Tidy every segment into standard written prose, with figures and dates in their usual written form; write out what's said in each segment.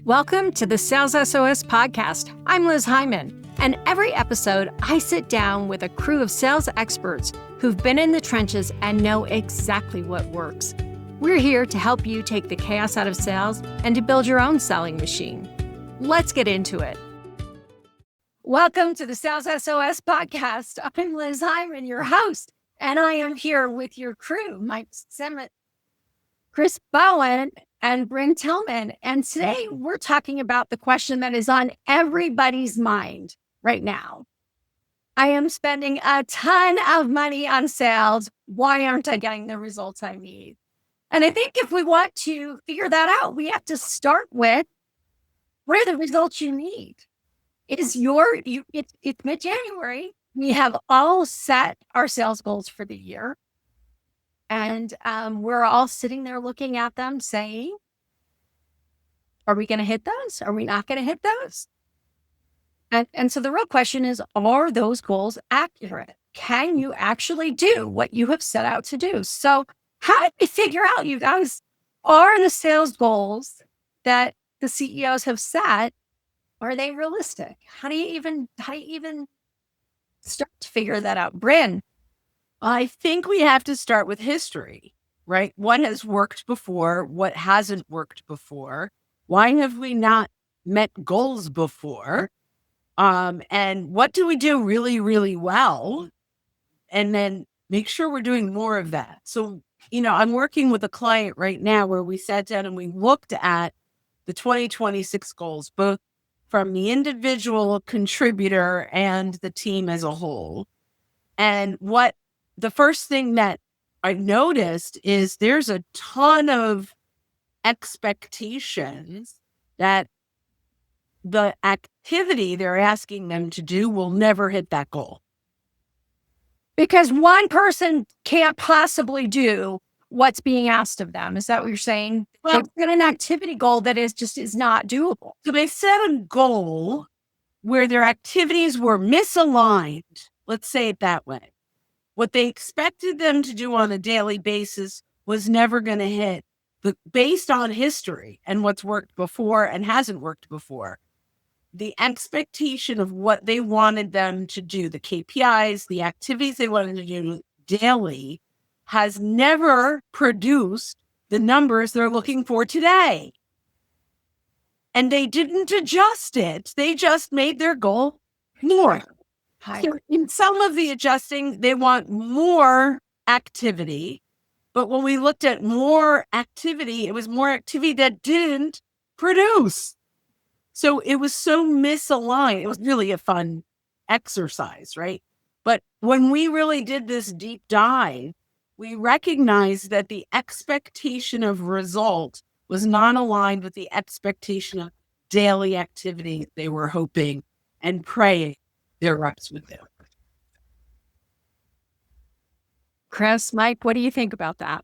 Welcome to the Sales SOS podcast. I'm Liz Hyman, and every episode I sit down with a crew of sales experts who've been in the trenches and know exactly what works. We're here to help you take the chaos out of sales and to build your own selling machine. Let's get into it. Welcome to the Sales SOS podcast. I'm Liz Hyman, your host, and I am here with your crew, Mike Simmet, Chris Bowen, and Bryn Tillman. And today we're talking about the question that is on everybody's mind right now. I am spending a ton of money on sales. Why aren't I getting the results I need? And I think if we want to figure that out, we have to start with, what are the results you need? It's mid-January. We have all set our sales goals for the year. And we're all sitting there looking at them saying, are we going to hit those? Are we not going to hit those? And so the real question is, are those goals accurate? Can you actually do what you have set out to do? So how did we figure out, you guys, are the sales goals that the CEOs have set, are they realistic? How do you even start to figure that out? Bryn? I think we have to start with history, right? What has worked before? What hasn't worked before? Why have we not met goals before? And what do we do really, really well? And then make sure we're doing more of that. So, I'm working with a client right now where we sat down and we looked at the 2026 goals, both from the individual contributor and the team as a whole. And the first thing that I noticed is there's a ton of expectations that the activity they're asking them to do will never hit that goal. Because one person can't possibly do what's being asked of them. Is that what you're saying? Well, they've got an activity goal that is not doable. So they set a goal where their activities were misaligned. Let's say it that way. What they expected them to do on a daily basis was never going to hit, based on history and what's worked before and hasn't worked before. The expectation of what they wanted them to do, the KPIs, the activities they wanted to do daily, has never produced the numbers they're looking for today. And they didn't adjust it. They just made their goal more. So in some of the adjusting, they want more activity. But when we looked at more activity, it was more activity that didn't produce. So it was so misaligned. It was really a fun exercise, right? But when we really did this deep dive, we recognized that the expectation of result was not aligned with the expectation of daily activity they were hoping and praying their reps would do. Chris, Mike, what do you think about that?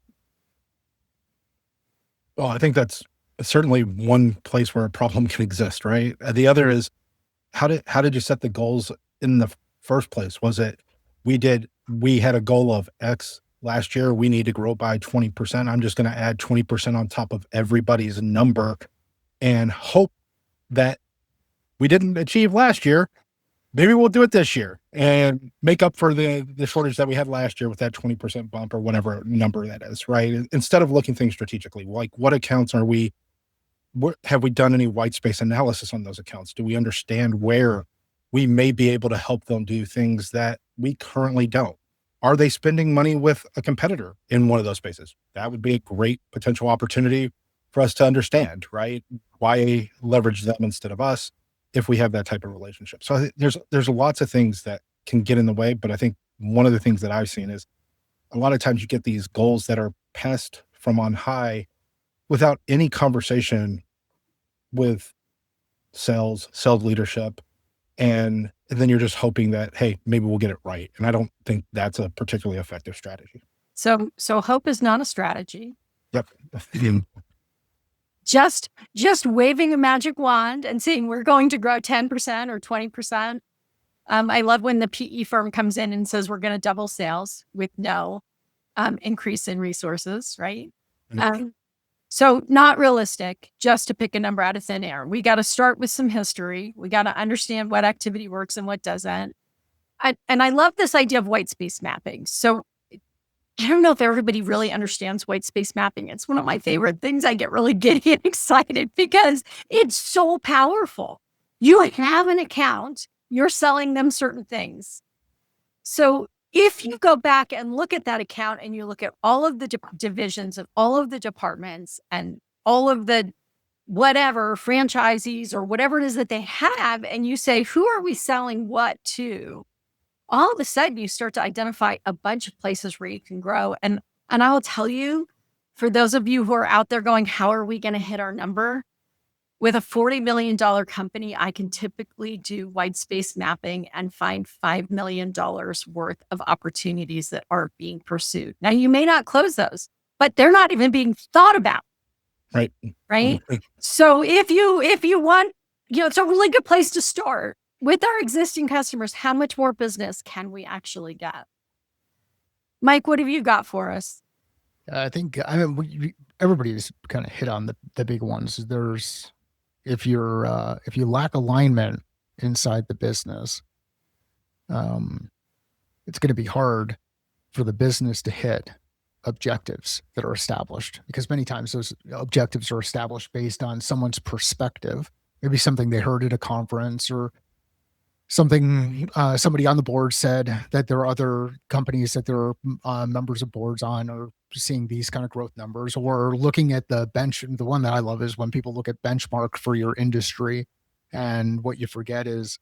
Well, I think that's certainly one place where a problem can exist, right? The other is, how did you set the goals in the first place? Was it, we had a goal of X last year, we need to grow by 20%. I'm just going to add 20% on top of everybody's number and hope that we didn't achieve last year. Maybe we'll do it this year and make up for the shortage that we had last year with that 20% bump or whatever number that is, right? Instead of looking things strategically, like what accounts have we done any white space analysis on those accounts? Do we understand where we may be able to help them do things that we currently don't? Are they spending money with a competitor in one of those spaces? That would be a great potential opportunity for us to understand, right? Why leverage them instead of us if we have that type of relationship? So I think there's lots of things that can get in the way, but I think one of the things that I've seen is a lot of times you get these goals that are passed from on high without any conversation with sales leadership. And then you're just hoping that, hey, maybe we'll get it right. And I don't think that's a particularly effective strategy. So hope is not a strategy. Yep. Just waving a magic wand and saying we're going to grow 10% or 20%. I love when the PE firm comes in and says we're going to double sales with no increase in resources, right? So not realistic, just to pick a number out of thin air. We got to start with some history. We got to understand what activity works and what doesn't. And I love this idea of white space mapping. So I don't know if everybody really understands white space mapping. It's one of my favorite things. I get really giddy and excited because it's so powerful. You have an account, you're selling them certain things. So if you go back and look at that account and you look at all of the divisions of all of the departments and all of the whatever franchisees or whatever it is that they have, and you say, who are we selling what to? All of a sudden you start to identify a bunch of places where you can grow. And I will tell you, for those of you who are out there going, how are we going to hit our number? With a $40 million company, I can typically do white space mapping and find $5 million worth of opportunities that are being pursued. Now, you may not close those, but they're not even being thought about. Right. Right. So if you want, it's a really good place to start. With our existing customers, how much more business can we actually get? Mike, what have you got for us? I mean, everybody's kind of hit on the big ones. There's, if you lack alignment inside the business, it's going to be hard for the business to hit objectives that are established, because many times those objectives are established based on someone's perspective, maybe something they heard at a conference, or something somebody on the board said that there are other companies that there are members of boards on or seeing these kind of growth numbers, or looking at the bench. The one that I love is when people look at benchmark for your industry, and what you forget is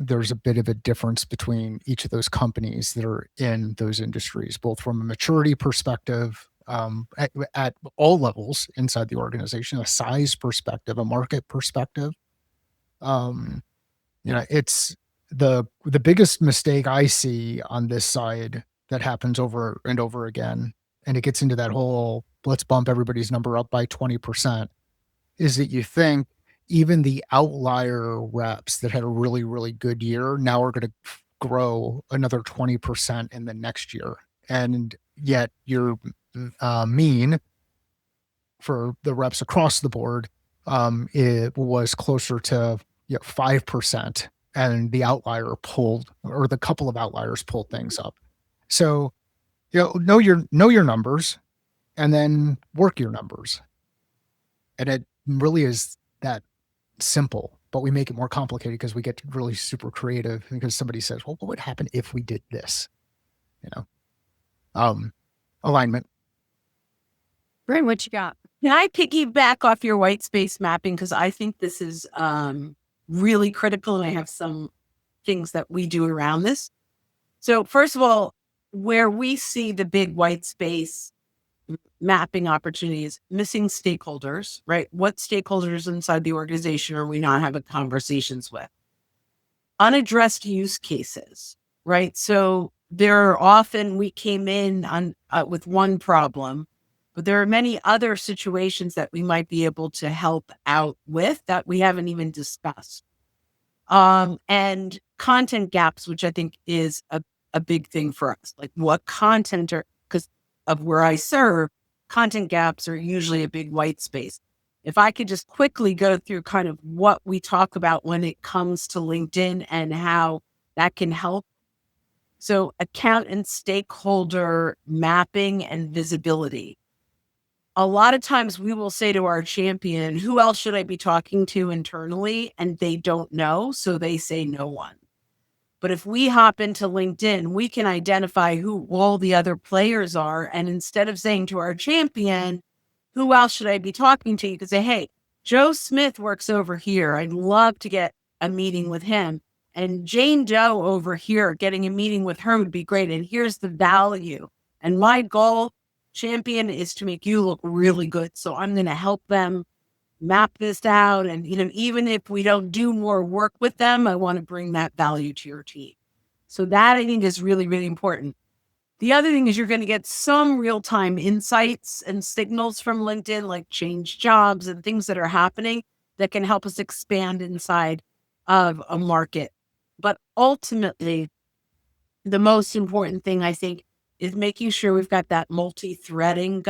there's a bit of a difference between each of those companies that are in those industries, both from a maturity perspective, at all levels inside the organization, a size perspective, a market perspective. It's the biggest mistake I see on this side that happens over and over again, and it gets into that whole let's bump everybody's number up by 20%, is that you think even the outlier reps that had a really, really good year now are going to grow another 20% in the next year. And yet your mean for the reps across the board, it was closer to 5%, and the outlier pulled, or the couple of outliers pulled things up. So, know your numbers, and then work your numbers. And it really is that simple, but we make it more complicated because we get really super creative, because somebody says, well, what would happen if we did this? Alignment. Bryn, what you got? Can I piggyback off your white space mapping? Because I think this is really critical, and I have some things that we do around this. So first of all, where we see the big white space mapping opportunities, missing stakeholders, right? What stakeholders inside the organization are we not having conversations with? Unaddressed use cases, right? So there are often, we came in on with one problem, but there are many other situations that we might be able to help out with that we haven't even discussed. And content gaps, which I think is a big thing for us. Like what content are, because of where I serve, content gaps are usually a big white space. If I could just quickly go through kind of what we talk about when it comes to LinkedIn and how that can help. So account and stakeholder mapping and visibility. A lot of times we will say to our champion, who else should I be talking to internally? And they don't know, so they say no one. But if we hop into LinkedIn, we can identify who all the other players are. And instead of saying to our champion, who else should I be talking to? You could say, hey, Joe Smith works over here. I'd love to get a meeting with him. And Jane Doe over here, getting a meeting with her would be great. And here's the value. And my goal, champion, is to make you look really good. So I'm going to help them map this out. And, even if we don't do more work with them, I want to bring that value to your team. So that I think is really, really important. The other thing is you're going to get some real-time insights and signals from LinkedIn, like change jobs and things that are happening that can help us expand inside of a market. But ultimately, the most important thing, I think, is making sure we've got that multi-threading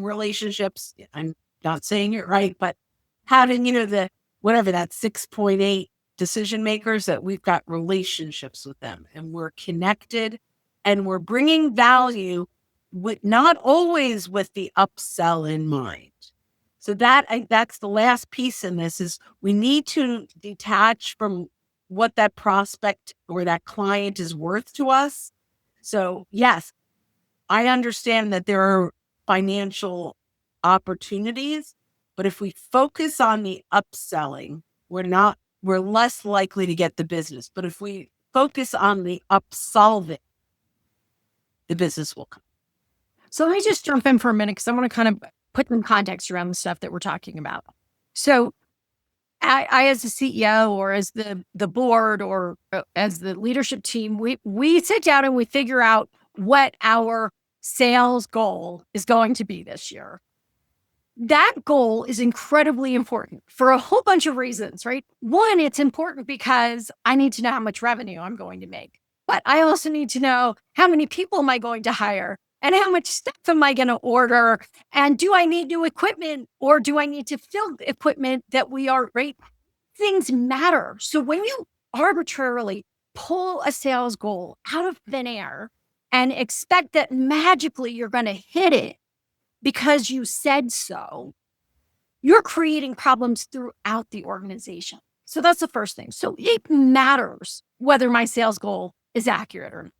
relationships. I'm not saying it right, but having, the whatever that 6.8 decision makers, that we've got relationships with them and we're connected and we're bringing value, with not always with the upsell in mind. So that's the last piece in this, is we need to detach from what that prospect or that client is worth to us. So yes, I understand that there are financial opportunities, but if we focus on the upselling, we're less likely to get the business. But if we focus on the upsolving, the business will come. So let me just jump in for a minute, because I want to kind of put some context around the stuff that we're talking about. So I as a CEO, or as the board, or as the leadership team, we sit down and we figure out what our sales goal is going to be this year. That goal is incredibly important for a whole bunch of reasons, right? One, it's important because I need to know how much revenue I'm going to make, but I also need to know how many people am I going to hire, and how much stuff am I going to order, and do I need new equipment, or do I need to fill equipment that we are, right? Things matter. So when you arbitrarily pull a sales goal out of thin air and expect that magically you're going to hit it because you said so, you're creating problems throughout the organization. So that's the first thing. So it matters whether my sales goal is accurate or not.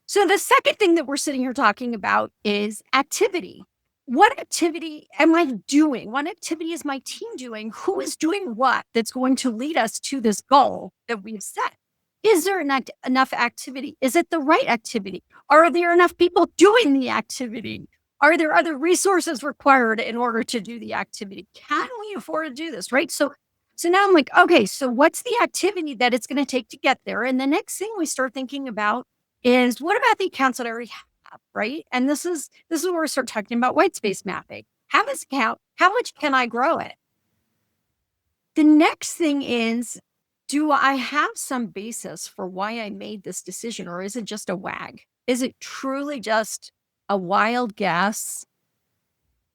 So the second thing that we're sitting here talking about is activity. What activity am I doing? What activity is my team doing? Who is doing what that's going to lead us to this goal that we've set? Is there enough activity? Is it the right activity? Are there enough people doing the activity? Are there other resources required in order to do the activity? Can we afford to do this, right? So now I'm like, okay, so what's the activity that it's going to take to get there? And the next thing we start thinking about is, what about the accounts that I already have, right? And this is where we start talking about white space mapping. Have this account, how much can I grow it? The next thing is, do I have some basis for why I made this decision, or is it just a wag? Is it truly just a wild guess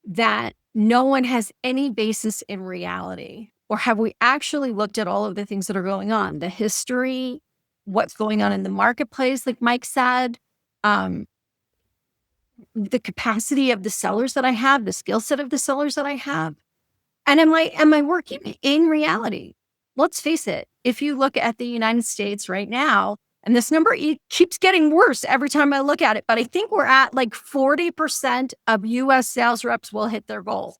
that no one has any basis in reality? Or have we actually looked at all of the things that are going on, the history, what's going on in the marketplace, like Mike said, the capacity of the sellers that I have, the skill set of the sellers that I have? And am I working in reality? Let's face it, if you look at the United States right now, and this number keeps getting worse every time I look at it, but I think we're at like 40% of US sales reps will hit their goal.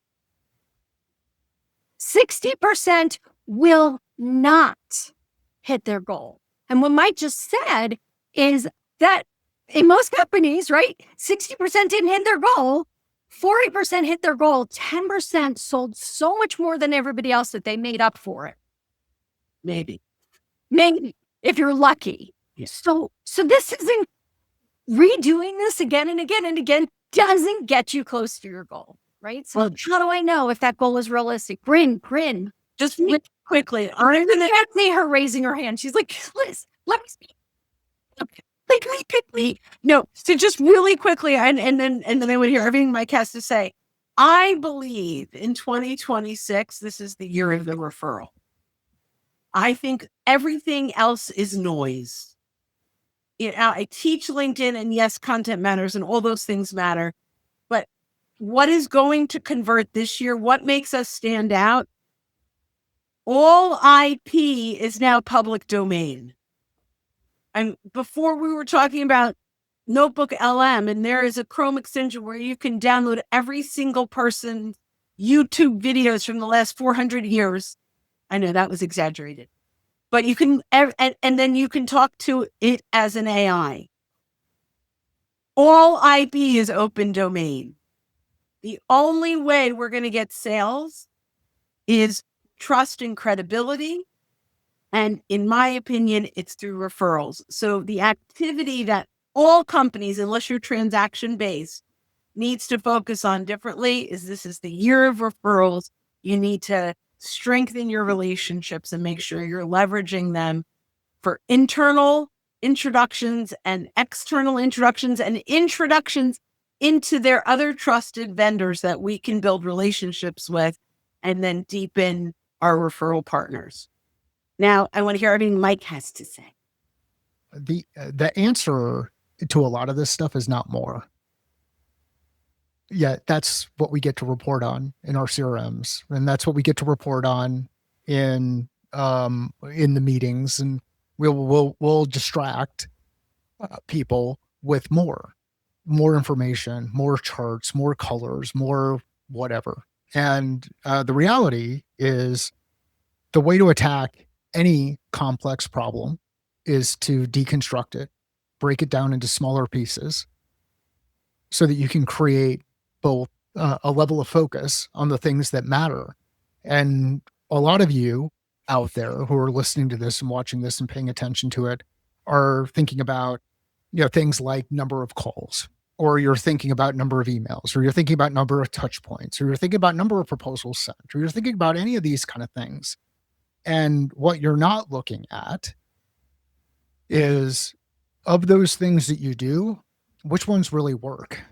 60% will not hit their goal. And what Mike just said is that in most companies, right, 60% didn't hit their goal, 40% hit their goal, 10% sold so much more than everybody else that they made up for it. Maybe, if you're lucky. Yeah. So this isn't, redoing this again and again and again doesn't get you close to your goal, right? So how do I know if that goal is realistic? Grin. Just quickly. I can't see her raising her hand. She's like, Liz, let me speak. Okay. Quickly. No, so just really quickly, and then I would hear everything Mike has to say. I believe in 2026, this is the year of the referral. I think everything else is noise. I teach LinkedIn, and yes, content matters and all those things matter. But what is going to convert this year? What makes us stand out? All IP is now public domain. And before we were talking about Notebook LM, and there is a Chrome extension where you can download every single person's YouTube videos from the last 400 years. I know that was exaggerated, but you can, and then you can talk to it as an AI. All IP is open domain. The only way we're going to get sales is trust and credibility. And in my opinion, it's through referrals. So the activity that all companies, unless you're transaction-based, needs to focus on differently is, this is the year of referrals. You need to strengthen your relationships and make sure you're leveraging them for internal introductions and external introductions and introductions into their other trusted vendors that we can build relationships with and then deepen our referral partners. Now, I want to hear everything Mike has to say. The answer to a lot of this stuff is not more. Yeah, that's what we get to report on in our CRMs, and that's what we get to report on in the meetings, and we'll distract people with more information, more charts, more colors, more whatever. And the reality is, the way to attack any complex problem is to deconstruct it, break it down into smaller pieces, so that you can create both a level of focus on the things that matter. And a lot of you out there who are listening to this and watching this and paying attention to it are thinking about, things like number of calls, or you're thinking about number of emails, or you're thinking about number of touch points, or you're thinking about number of proposals sent, or you're thinking about any of these kind of things. And what you're not looking at is, of those things that you do, which ones really work?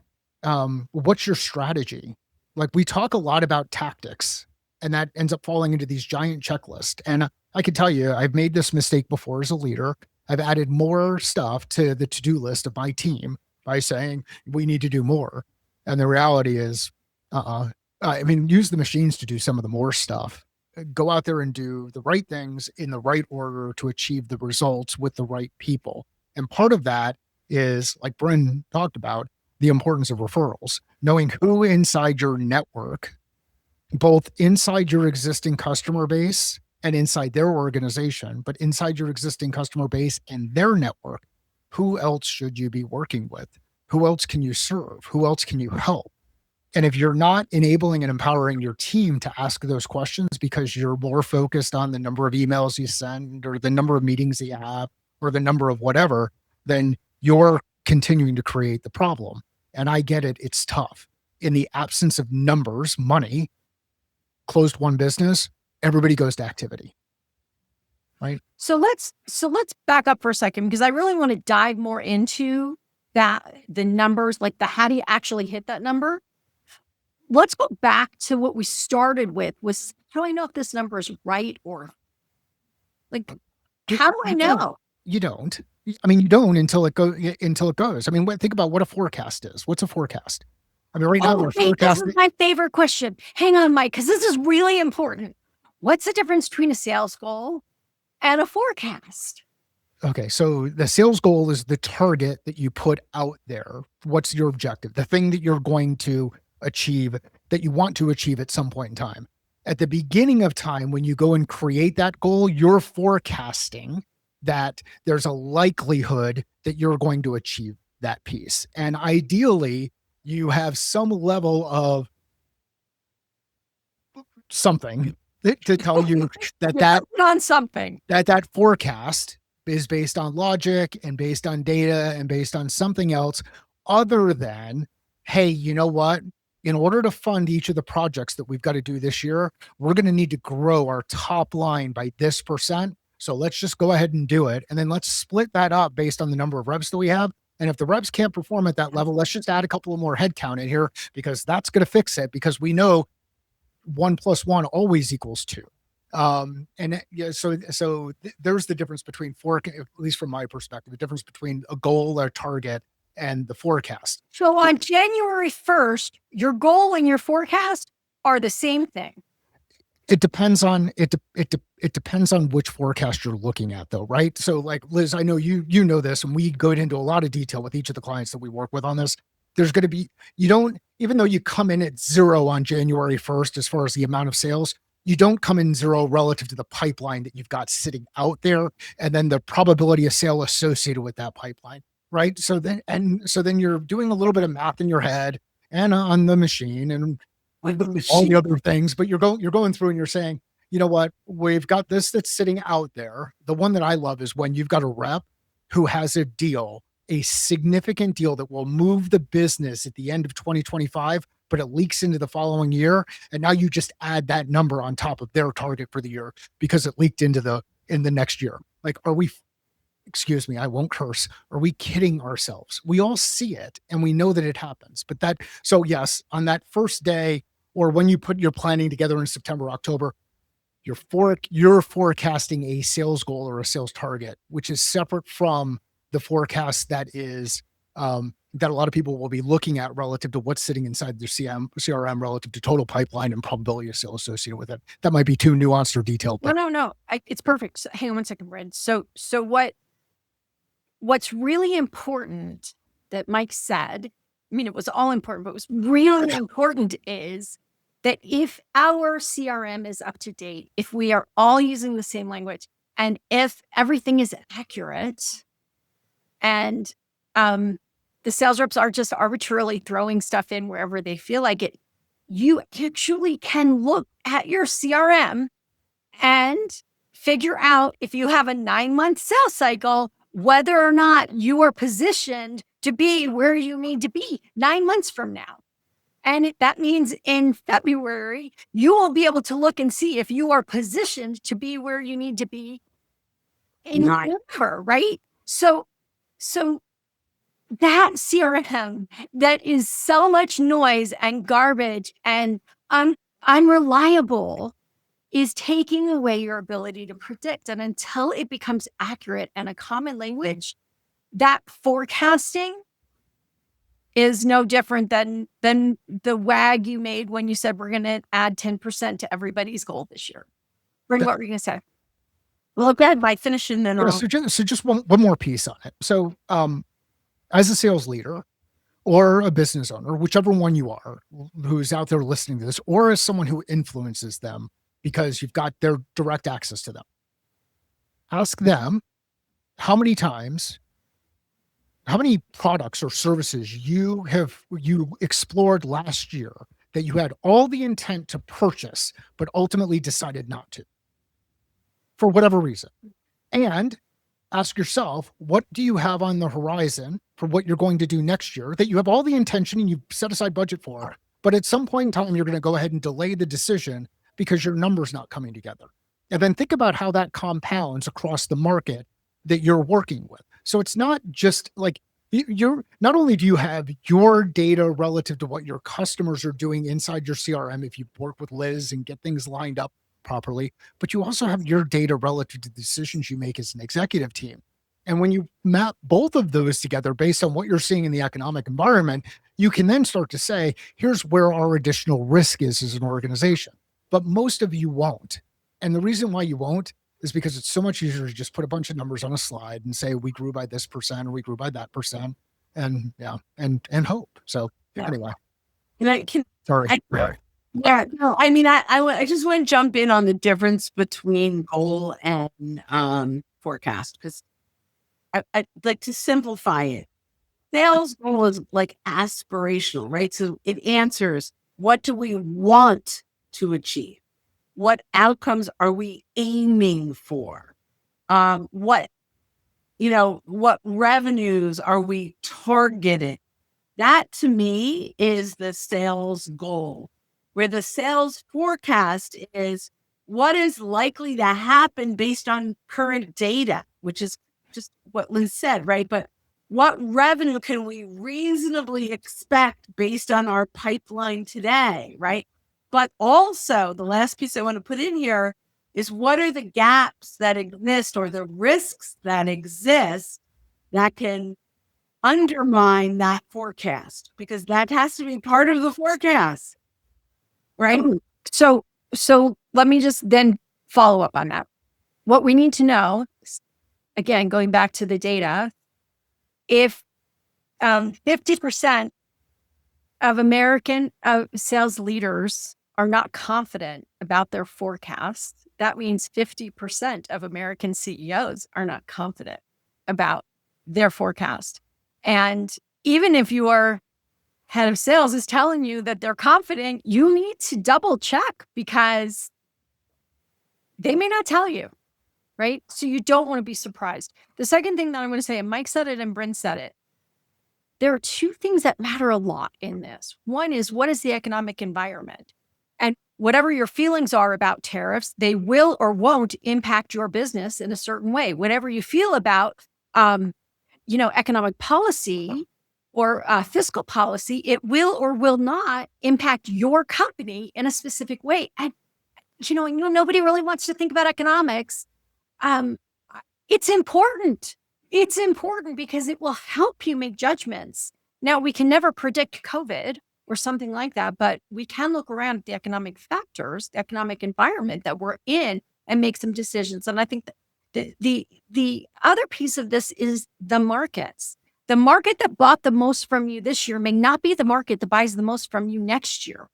What's your strategy? Like, we talk a lot about tactics, and that ends up falling into these giant checklists. And I can tell you, I've made this mistake before as a leader. I've added more stuff to the to-do list of my team by saying we need to do more. And the reality is, use the machines to do some of the more stuff. Go out there and do the right things in the right order to achieve the results with the right people. And part of that is, like Bryn talked about, the importance of referrals, knowing who inside your network, both inside your existing customer base and inside their organization, but inside your existing customer base and their network, who else should you be working with? Who else can you serve? Who else can you help? And if you're not enabling and empowering your team to ask those questions because you're more focused on the number of emails you send, or the number of meetings that you have, or the number of whatever, then you're continuing to create the problem. And I get it. It's tough. In the absence of numbers, money, closed one business, everybody goes to activity. Right. So let's back up for a second, because I really want to dive more into that, the numbers, like how do you actually hit that number? Let's go back to what we started with, was, how do I know if this number is right, or like, how do I know? You don't. You don't until it goes. Think about what a forecast is. What's a forecast? Right now we're forecasting. This is my favorite question. Hang on, Mike, because this is really important. What's the difference between a sales goal and a forecast? Okay, so the sales goal is the target that you put out there. What's your objective? The thing that you're going to achieve, that you want to achieve at some point in time. At the beginning of time, when you go and create that goal, you're forecasting that there's a likelihood that you're going to achieve that piece. And ideally, you have some level of something to tell you that on something, that forecast is based on logic and based on data and based on something else other than, hey, you know what? In order to fund each of the projects that we've got to do this year, we're going to need to grow our top line by this percent. So let's just go ahead and do it. And then let's split that up based on the number of reps that we have. And if the reps can't perform at that level, let's just add a couple of more headcount in here, because that's going to fix it, because we know 1 + 1 always equals 2. So there's the difference between at least from my perspective, the difference between a goal or target and the forecast. So on January 1st, your goal and your forecast are the same thing. It depends on it depends on which forecast you're looking at, though, right? So, like, Liz, I know you know this, and we go into a lot of detail with each of the clients that we work with on this. There's going to be, even though you come in at 0 on January 1st as far as the amount of sales, you don't come in 0 relative to the pipeline that you've got sitting out there, and then the probability of sale associated with that pipeline, right? So then you're doing a little bit of math in your head and on the machine and all the other things, but you're going through and you're saying, you know what, we've got this that's sitting out there. The one that I love is when you've got a rep who has a deal, a significant deal that will move the business at the end of 2025, but it leaks into the following year. And now you just add that number on top of their target for the year because it leaked in the next year. Like, excuse me, I won't curse. Are we kidding ourselves? We all see it and we know that it happens. So yes, on that first day, or when you put your planning together in September, October, you're forecasting a sales goal or a sales target, which is separate from the forecast that is that a lot of people will be looking at relative to what's sitting inside their CRM relative to total pipeline and probability of sale associated with it. That might be too nuanced or detailed. But No. It's perfect. So, hang on one second, Brad. So what's really important that Mike said, I mean, it was all important, but what's really important is that if our CRM is up to date, if we are all using the same language, and if everything is accurate, and the sales reps are just arbitrarily throwing stuff in wherever they feel like it, you actually can look at your CRM and figure out, if you have a 9-month sales cycle, whether or not you are positioned to be where you need to be 9 months from now. And that means in February, you will be able to look and see if you are positioned to be where you need to be in November, right? So that CRM that is so much noise and garbage and unreliable is taking away your ability to predict. And until it becomes accurate and a common language, that forecasting is no different than the wag you made when you said we're going to add 10% to everybody's goal this year. What were you going to say? Well, go ahead, Mike, finish and then so just one more piece on it. So as a sales leader or a business owner, whichever one you are, who's out there listening to this, or as someone who influences them because you've got their direct access to them, ask them how many products or services you explored last year that you had all the intent to purchase, but ultimately decided not to, for whatever reason. And ask yourself, what do you have on the horizon for what you're going to do next year that you have all the intention and you've set aside budget for, but at some point in time, you're going to go ahead and delay the decision because your number's not coming together. And then think about how that compounds across the market that you're working with. So it's not just like not only do you have your data relative to what your customers are doing inside your CRM, if you work with Liz and get things lined up properly, but you also have your data relative to the decisions you make as an executive team. And when you map both of those together based on what you're seeing in the economic environment, you can then start to say, here's where our additional risk is as an organization. But most of you won't. And the reason why you won't is because it's so much easier to just put a bunch of numbers on a slide and say, we grew by this percent or we grew by that percent, and hope. So anyway. Sorry. Yeah, no, I mean, I just want to jump in on the difference between goal and forecast, because I like to simplify it. Sales goal is like aspirational, right? So it answers, what do we want to achieve? What outcomes are we aiming for? What revenues are we targeting? That to me is the sales goal. Where the sales forecast is what is likely to happen based on current data, which is just what Liz said, right? But what revenue can we reasonably expect based on our pipeline today, right? But also, the last piece I want to put in here is, what are the gaps that exist or the risks that exist that can undermine that forecast? Because that has to be part of the forecast. Right. So let me just then follow up on that. What we need to know, again, going back to the data, if 50% of American sales leaders are not confident about their forecast, that means 50% of American CEOs are not confident about their forecast. And even if you are head of sales is telling you that they're confident, you need to double check, because they may not tell you, right? So you don't want to be surprised. The second thing that I'm going to say, and Mike said it and Bryn said it, there are two things that matter a lot in this. One is, what is the economic environment? And whatever your feelings are about tariffs, they will or won't impact your business in a certain way. Whatever you feel about economic policy or fiscal policy, it will or will not impact your company in a specific way. And, nobody really wants to think about economics. It's important. It's important because it will help you make judgments. Now, we can never predict COVID or something like that, but we can look around at the economic factors, the economic environment that we're in, and make some decisions. And I think that the other piece of this is the markets. The market that bought the most from you this year may not be the market that buys the most from you next year.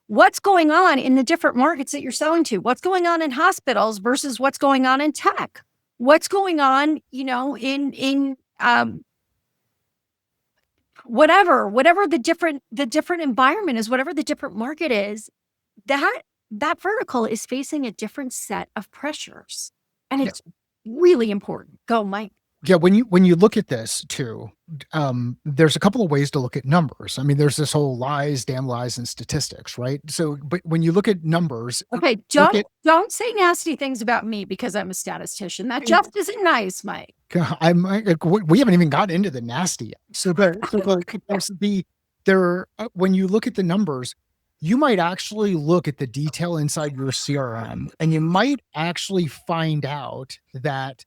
What's going on in the different markets that you're selling to? What's going on in hospitals versus what's going on in tech? What's going on, in whatever the different environment is, whatever the different market is, that vertical is facing a different set of pressures. And it's really important. Go, Mike. Yeah, when you look at this too, there's a couple of ways to look at numbers. I mean, there's this whole lies, damn lies, and statistics, right? So, but when you look at numbers, okay, don't say nasty things about me because I'm a statistician. That just isn't nice, Mike. We haven't even gotten into the nasty yet. So when you look at the numbers, you might actually look at the detail inside your CRM, and you might actually find out that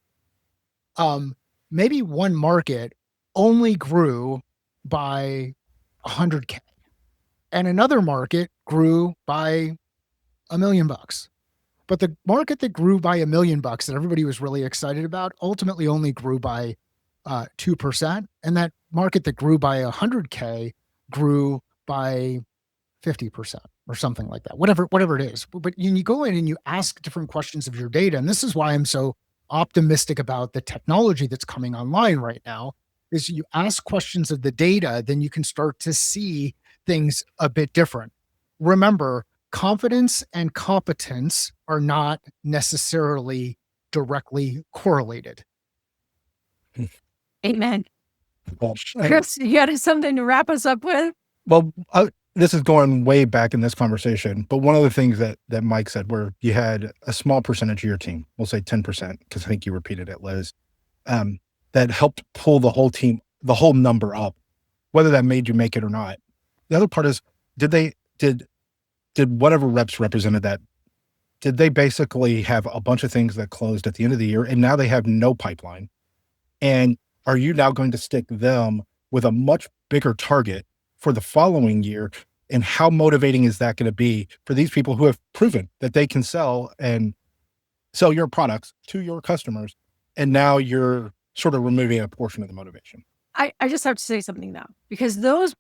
maybe one market only grew by 100K and another market grew by $1 million. But the market that grew by $1 million that everybody was really excited about ultimately only grew by 2%. And that market that grew by 100K grew by 50% or something like that, whatever it is. But you go in and you ask different questions of your data. And this is why I'm so optimistic about the technology that's coming online right now, is you ask questions of the data, then you can start to see things a bit different. Remember, confidence and competence are not necessarily directly correlated. Amen. Well, Chris, you got something to wrap us up with? Well, this is going way back in this conversation, but one of the things that Mike said, where you had a small percentage of your team, we'll say 10%, because I think you repeated it, Liz, that helped pull the whole team, the whole number up, whether that made you make it or not. The other part is, did whatever reps represented that, did they basically have a bunch of things that closed at the end of the year and now they have no pipeline? And are you now going to stick them with a much bigger target for the following year? And how motivating is that going to be for these people who have proven that they can sell your products to your customers? And now you're sort of removing a portion of the motivation. I just have to say something though, because those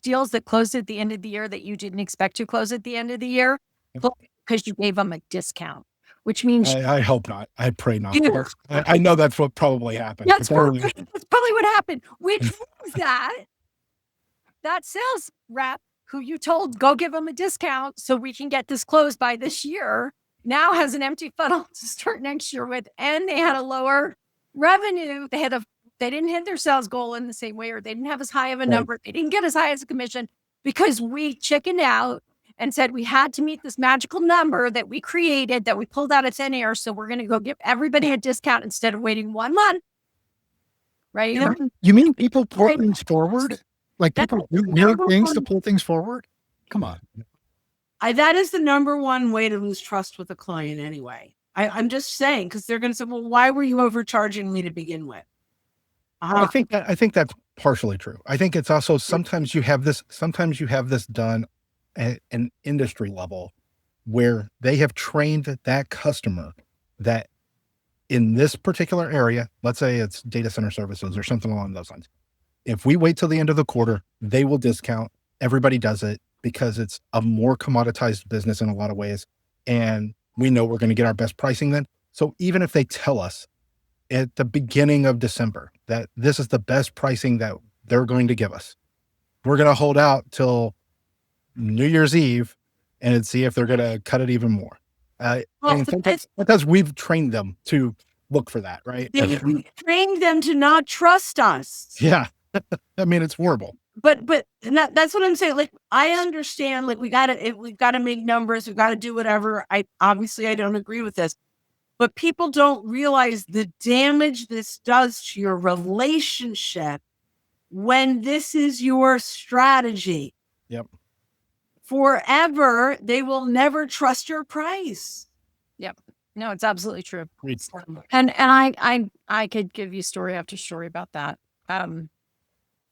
deals that closed at the end of the year that you didn't expect to close at the end of the year, because you gave them a discount, which means I hope not. I pray not. I know that's what probably happened. That's probably what happened, which means that sales rep who you told, go give them a discount so we can get this closed by this year, now has an empty funnel to start next year with, and they had a lower revenue. They didn't hit their sales goal in the same way, or they didn't have as high of a number. They didn't get as high as a commission because we chickened out and said we had to meet this magical number that we created, that we pulled out of thin air. So we're going to go give everybody a discount instead of waiting 1 month. Right? You mean people pull things forward? Like people do weird things to pull things forward? Come on. That is the number one way to lose trust with a client anyway. I'm just saying, because they're going to say, well, why were you overcharging me to begin with? I think that's partially true. I think it's also sometimes you have this done at an industry level where they have trained that customer that in this particular area, let's say it's data center services or something along those lines. If we wait till the end of the quarter, they will discount. Everybody does it because it's a more commoditized business in a lot of ways. And we know we're going to get our best pricing then. So even if they tell us at the beginning of December that this is the best pricing that they're going to give us, we're going to hold out till New Year's Eve and see if they're going to cut it even more. Because we've trained them to look for that, right? We trained them to not trust us. Yeah. I mean, it's horrible. But that's what I'm saying. Like, I understand, like, we gotta make numbers, we gotta do whatever. I don't agree with this. But people don't realize the damage this does to your relationship when this is your strategy. Yep. Forever, they will never trust your price. Yep. No, it's absolutely true. Agreed. And I could give you story after story about that.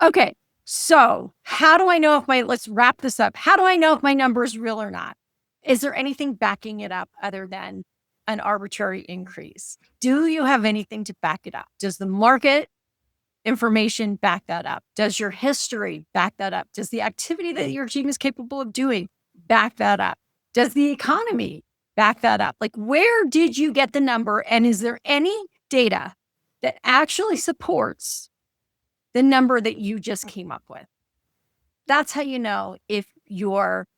Okay. So how do I know if let's wrap this up. How do I know if my number is real or not? Is there anything backing it up other than an arbitrary increase? Do you have anything to back it up? Does the market information back that up? Does your history back that up? Does the activity that your team is capable of doing back that up? Does the economy back that up? Like, where did you get the number? And is there any data that actually supports the number that you just came up with? That's how you know if your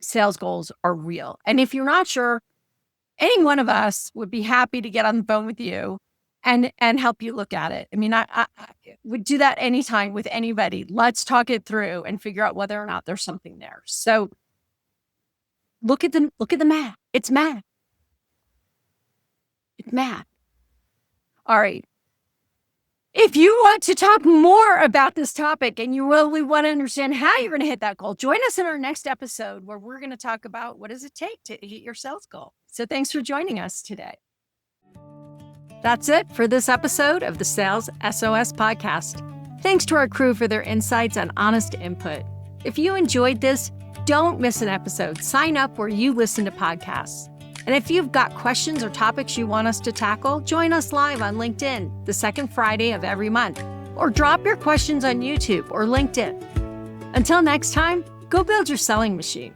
sales goals are real. And if you're not sure, any one of us would be happy to get on the phone with you and help you look at it. I mean, I would do that anytime with anybody. Let's talk it through and figure out whether or not there's something there. So look at the math. It's math. It's math. All right. If you want to talk more about this topic and you really want to understand how you're going to hit that goal, join us in our next episode where we're going to talk about what does it take to hit your sales goal. So thanks for joining us today. That's it for this episode of the Sales SOS podcast. Thanks to our crew for their insights and honest input. If you enjoyed this, don't miss an episode. Sign up where you listen to podcasts. And if you've got questions or topics you want us to tackle, join us live on LinkedIn the second Friday of every month, or drop your questions on YouTube or LinkedIn. Until next time, go build your selling machine.